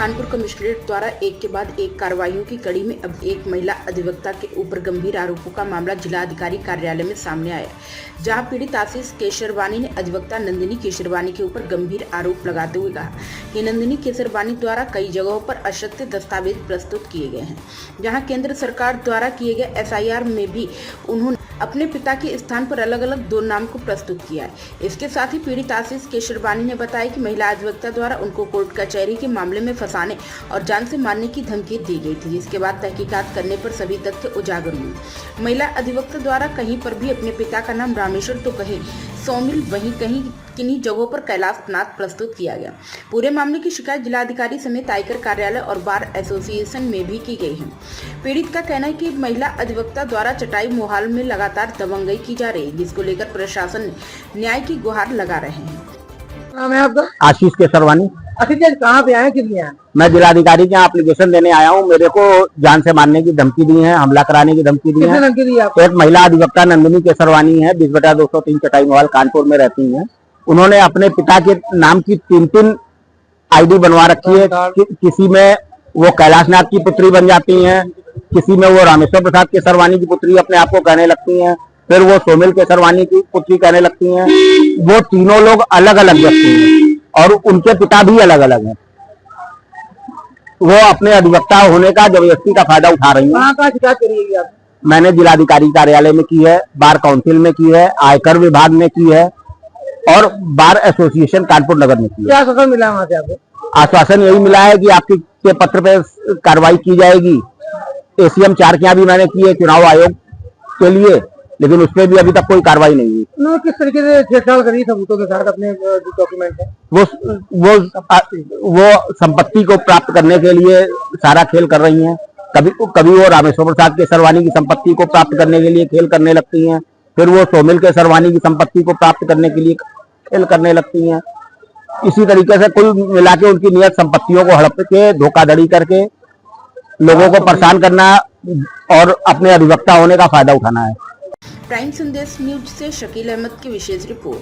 Kanpur commissionerate द्वारा एक के बाद एक कार्रवाइयों की कड़ी में अब एक महिला अधिवक्ता के ऊपर गंभीर आरोपों का मामला जिला अधिकारी कार्यालय में सामने आया, जहां पीड़ित आशीष केसरवानी ने अधिवक्ता नंदिनी केसरवानी के ऊपर गंभीर आरोप लगाते हुए कहा कि नंदिनी केसरवानी द्वारा कई जगहों पर असत्य दस्तावेज प्रस्तुत किए गए हैं, जहां केंद्र सरकार द्वारा किए गए SIR में भी उन्होंने अपने पिता के स्थान पर अलग अलग 2 नाम को प्रस्तुत किया है। इसके साथ ही पीड़ित आशीष केसरवानी ने बताया कि महिला अधिवक्ता द्वारा उनको कोर्ट कचहरी के मामले में फंसाने और जान से मारने की धमकी दी गई थी, जिसके बाद तहकीकात करने पर सभी तथ्य उजागर हुए। महिला अधिवक्ता द्वारा कहीं पर भी अपने पिता का नाम रामेश्वर तो कहीं सौमिल, वहीं कहीं किन्हीं जगहों पर कैलाशनाथ प्रस्तुत किया गया। पूरे मामले की शिकायत जिलाधिकारी समेत आयकर कार्यालय और बार एसोसिएशन में भी की गई है। पीड़ित का कहना है कि महिला अधिवक्ता द्वारा चटाई मोहाल में लगातार दबंगई की जा रही है, जिसको लेकर प्रशासन न्याय की गुहार लगा रहे हैं। नाम है आपका? आशीष केसरवानी। आशीष जी, कहाँ पे आए, किस लिए आए? मैं जिलाधिकारी के यहाँ एप्लीकेशन देने आया हूँ। मेरे को जान से मारने की धमकी दी है, हमला कराने की धमकी दी है। धमकी दी आपको? एक महिला अधिवक्ता नंदिनी केसरवानी है, 20/203 चटाई मोहाल कानपुर में रहती है। उन्होंने अपने पिता के नाम की 3 ID बनवा रखी है। किसी में वो कैलाशनाथ की पुत्री बन जाती है, किसी में वो रामेश्वर प्रसाद केसरवानी की पुत्री अपने आप को कहने लगती है, फिर वो सोमिल केसरवानी की पुत्री कहने लगती हैं। वो तीनों लोग अलग अलग व्यक्ति हैं और उनके पिता भी अलग अलग हैं। वो अपने अधिवक्ता होने का जबरदस्ती का फायदा उठा रही है। कहाँ शिकायत करिएगी आप? मैंने जिलाधिकारी कार्यालय में की है, बार काउंसिल में की है, आयकर विभाग में की है और बार एसोसिएशन कानपुर नगर में की है। क्या आश्वासन मिला वहाँ से आपको? आश्वासन यही मिला है कि आपके के पत्र पे कार्रवाई की जाएगी। ACM 4 के यहाँ भी मैंने की है चुनाव आयोग के लिए, लेकिन उसमें भी अभी तक कोई कार्रवाई नहीं हुई। उन्होंने किस तरीके से छेड़छाड़ करी सबूतों के साथ अपने डॉक्यूमेंट है? वो संपत्ति को प्राप्त करने के लिए सारा खेल कर रही हैं। कभी वो रामेश्वर प्रसाद केसरवानी की संपत्ति को प्राप्त करने के लिए खेल करने लगती हैं, फिर वो सोमिल केसरवानी की संपत्ति को प्राप्त करने के लिए खेल करने लगती हैं। इसी तरीके से कुल मिला के उनकी नियत संपत्तियों को हड़प के धोखाधड़ी करके लोगों को परेशान करना और अपने अधिवक्ता होने का फायदा उठाना है। प्राइम संदेश न्यूज से शकील अहमद की विशेष रिपोर्ट।